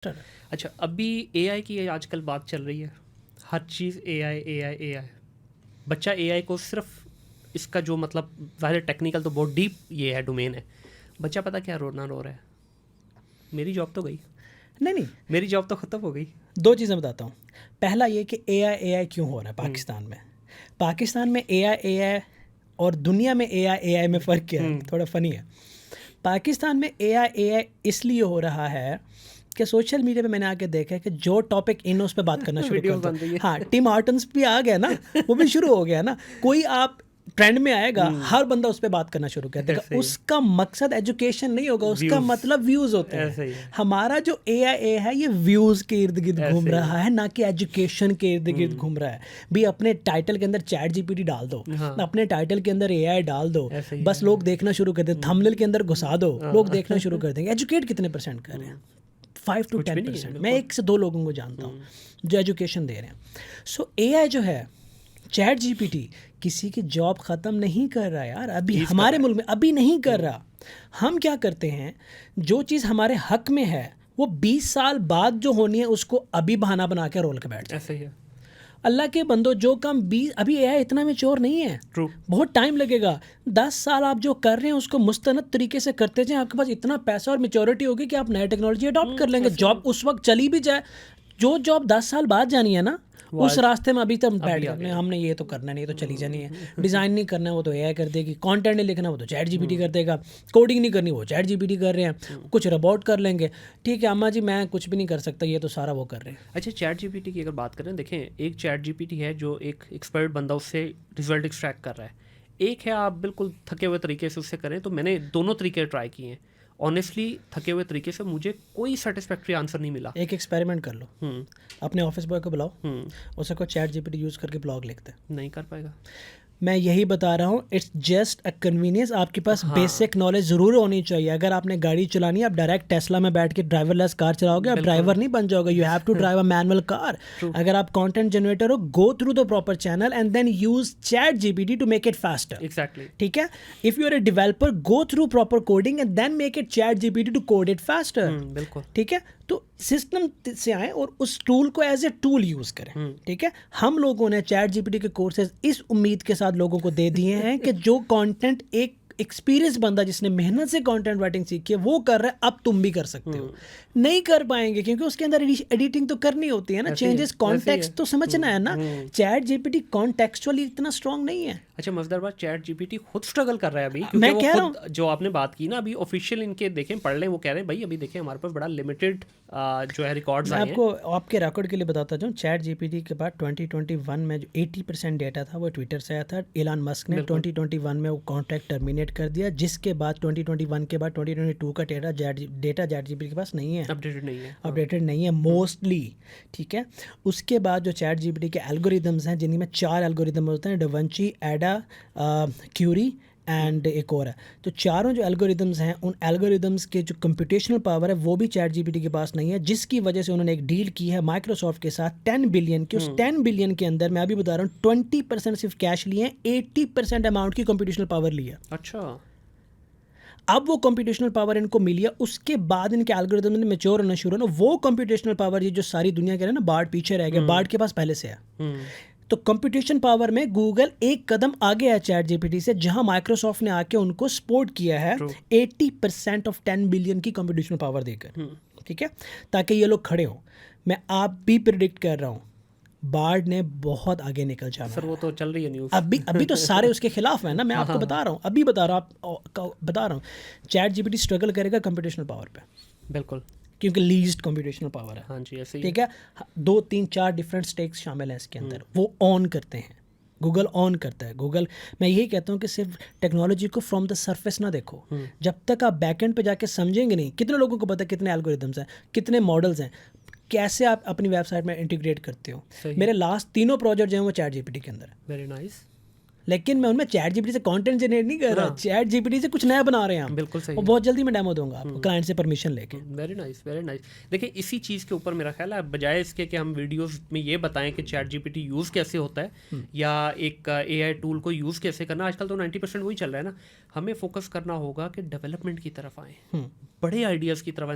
अच्छा, अभी एआई की आजकल बात चल रही है, हर चीज़ एआई एआई एआई। बच्चा एआई को सिर्फ इसका जो मतलब ज़ाहिर टेक्निकल तो बहुत डीप ये है, डोमेन है। बच्चा पता क्या रोना रो रहा है, मेरी जॉब तो गई, नहीं, मेरी जॉब तो ख़त्म हो गई। दो चीज़ें बताता हूँ। पहला ये कि एआई क्यों हो रहा है पाकिस्तान में। पाकिस्तान में एआई और दुनिया में एआई में फ़र्क क्या है, थोड़ा फ़नी है। पाकिस्तान में एआई इसलिए हो रहा है कि सोशल मीडिया पे मैंने आके देखा है कि जो टॉपिक इन उस पे बात करना शुरू वीडियोस कर बन रही दो। है। हाँ, टिम हॉर्टन्स भी आ गया ना, वो भी शुरू हो गया ना। कोई आप ट्रेंड में आएगा, हर बंदा उस पर बात करना शुरू कर देगा। ऐसे ही। उसका मकसद एजुकेशन नहीं होगा, उसका Views। मतलब व्यूज़ होते ऐसे ही हैं। है। हमारा जो एआई है ये व्यूज़ के इर्द गिर्द घूम ऐसे ही रहा है, ना कि एजुकेशन के इर्द गिर्द घूम रहा है। भी अपने टाइटल के अंदर चैट जीपीटी डाल दो, हाँ। अपने टाइटल के अंदर एआई डाल दो, ऐसे ही बस है। लोग देखना शुरू कर दें। थंबनेल के अंदर घुसा दो, लोग देखना शुरू कर देंगे। एजुकेट कितने परसेंट कर रहे हैं? 5 to कुछ भी 10%। नहीं है, मैं 1 से 2 लोगों को जानता हूँ जो एजुकेशन दे रहे हैं। सो एआई जो है, चैट जीपीटी किसी की जॉब ख़त्म नहीं कर रहा यार। अभी Ease कर हमारे रहा है। मुल्क में अभी नहीं कर रहा। हम क्या करते हैं, जो चीज़ हमारे हक में है वो 20 साल बाद जो होनी है उसको अभी बहाना बना के रोल के बैठ जाए। ऐसे ही है। अल्लाह के बंदो, जो काम 20 अभी एआई इतना मैच्योर नहीं है, ट्रू। बहुत टाइम लगेगा। 10 साल आप जो कर रहे हैं उसको मुस्तनद तरीके से करते जाएं, आपके पास इतना पैसा और मैच्योरिटी होगी कि आप नया टेक्नोलॉजी अडॉप्ट कर लेंगे। जॉब उस वक्त चली भी जाए, जो जॉब 10 साल बाद जानी है ना, उस रास्ते में अभी तक बैठ आ गए। गया। हमने ये तो करना नहीं, ये तो चली जानी है। डिज़ाइन नहीं करना है, वो तो एआई कर देगी। कंटेंट नहीं लिखना, वो तो चैट जीपीटी कर देगा। कोडिंग नहीं करनी, वो चैट जीपीटी कर रहे हैं। कुछ रोबोट कर लेंगे। ठीक है अम्मा जी, मैं कुछ भी नहीं कर सकता, ये तो सारा वो कर रहे हैं। अच्छा, चैट जीपीटी की अगर बात करें, देखें, एक चैट जीपीटी है जो एक एक्सपर्ट बंदा उससे रिजल्ट एक्सट्रैक्ट कर रहा है। एक है आप बिल्कुल थके हुए तरीके से उससे करें। तो मैंने दोनों तरीके ट्राई किए हैं। ऑनेस्टली थके हुए तरीके से मुझे कोई सेटिस्फैक्ट्री आंसर नहीं मिला। एक एक्सपेरिमेंट कर लो, अपने ऑफिस बॉय को बुलाओ, हम्म उसे को चैट जीपीटी यूज़ करके ब्लॉग लिखते। नहीं कर पाएगा। मैं यही बता रहा हूँ, इट्स जस्ट अ कन्वीनियंस। आपके पास हाँ। बेसिक नॉलेज ज़रूर होनी चाहिए। अगर आपने गाड़ी चलानी है, आप डायरेक्ट टेस्ला में बैठ के ड्राइवरलेस कार चलाओगे, आप ड्राइवर नहीं बन जाओगे। You have to drive a manual car. अगर आप कंटेंट जनरेटर हो, go through the proper channel and then use ChatGPT to make it faster. Exactly. ठीक है। If you are a developer, go through proper coding and then make it ChatGPT to code it faster. बिल्कुल। ठीक है। तो system से आए और उस टूल को एज ए टूल यूज़ करें। ठीक है। हम लोगों ने चैट जीपीटी के कोर्सेज इस उम्मीद के साथ लोगों को दे दिए हैं कि जो कंटेंट एक एक्सपीरियंस बंदा जिसने मेहनत से कंटेंट राइटिंग सीखी है वो कर रहा है, अब तुम भी कर सकते हो। नहीं कर पाएंगे क्योंकि उसके अंदर एडिटिंग तो करनी होती है ना, चेंजेस कॉन्टेक्स्ट तो समझना है ना। चैट जीपीटी कॉन्टेक्चुअली इतना स्ट्रांग नहीं है। अच्छा, मजेदार बात, चैट जीपीटी खुद स्ट्रगल कर रहा है अभी, क्योंकि मैं वो कह रहा खुद जो आपने बात की ना, अभी ऑफिशियल इनके देखें पढ़ लें, वो कह रहे हैं भाई अभी देखें हमारे पास बड़ा लिमिटेड जो है रिकॉर्ड्स मैं आए हैं। आपको आपके रिकॉर्ड के लिए बताता जाऊँ, चैट जीपीटी के बाद 2021 में जो 80% डेटा था वो ट्विटर से आया था। एलन मस्क ने 2021 में वो कॉन्ट्रैक्ट टर्मिनेट कर दिया, जिसके बाद 2021 के बाद 2022 का डेटा चैट जीपीटी के पास नहीं है, अपडेटेड नहीं है मोस्टली। ठीक है। उसके बाद जो चैट जीपीटी के एल्गोरिदम्स हैं, जिनमें 4 एल्गोरिदम होते हैं, डाविंची, एडा, क्यूरी एंड एक और है। तो चारों जो एल्गोरिदम्स हैं, उन एल्गोरिदम्स के जो कंप्यूटेशनल पावर है वो भी चैट जीपीटी के पास नहीं है, जिसकी वजह से उन्होंने एक डील की है माइक्रोसॉफ्ट के साथ 10 बिलियन की। उस 10 बिलियन के अंदर मैं अभी बता रहा हूँ 20% सिर्फ कैश लिए हैं, 80% अमाउंट की कंप्यूटेशनल पावर ली है। अच्छा। अब वो कंप्यूटेशनल पावर इनको मिली है, उसके बाद इनके एल्गोरिदम ने मैच्योर होना शुरू होना। वो कंप्यूटेशनल पावर ये जो सारी दुनिया कह रहे हैं ना, बार्ड पीछे रह गया, बार्ड के पास पहले से है। तो कंप्यूटेशन पावर में गूगल एक कदम आगे है चैट जीपीटी से, जहां माइक्रोसॉफ्ट ने आके उनको सपोर्ट किया है 80% ऑफ 10 बिलियन की कंप्यूटेशनल पावर देकर। ठीक है, ताकि ये लोग खड़े हों। मैं आप भी प्रिडिक्ट कर रहा हूँ, बार्ड ने बहुत आगे निकल जाना। सर वो तो चल रही है न्यूज़। अभी तो सारे उसके खिलाफ हैं ना। मैं आपको बता रहा हूँ, अभी बता रहा हूँ चैट जीपीटी स्ट्रगल करेगा कंप्यूटेशनल पावर पे, बिल्कुल, क्योंकि लीस्ट कंप्यूटेशनल पावर है। हाँ जी, ऐसे ही। ठीक है। 2 3 4 डिफरेंट स्टेक्स शामिल हैं इसके अंदर, वो ऑन करते हैं। गूगल ऑन करता है। गूगल, मैं यही कहता हूँ कि सिर्फ टेक्नोलॉजी को फ्रॉम द सरफेस ना देखो। जब तक आप बैकएंड पे जाके समझेंगे नहीं, कितने लोगों को पता है कितने एल्गोरिदम्स हैं, कितने मॉडल्स हैं, कैसे आप अपनी वेबसाइट में इंटीग्रेट करते हो। मेरे लास्ट 3 प्रोजेक्ट जो हैं वो चैट जीपीटी के अंदर है। Very nice. लेकिन मैं उनमें चैट जीपीटी से कंटेंट जनरेट नहीं कर रहा, चैट जीपीटी से कुछ नया बना रहे हैं हम। बिल्कुल सही। और बहुत जल्दी मैं डेमो दूंगा आपको क्लाइंट से परमिशन लेके। Very nice, very nice. देखिए, इसी चीज़ के ऊपर मेरा ख्याल है, बजाय इसके कि हम वीडियोस में ये बताएं कि चैट जीपीटी यूज़ कैसे होता है या एक एआई टूल को यूज़ कैसे करना, आजकल तो 90% वही चल रहा है ना। हमें फोकस करना होगा कि डेवलपमेंट की तरफ आएँ, बड़े आइडियाज़ की तरफ।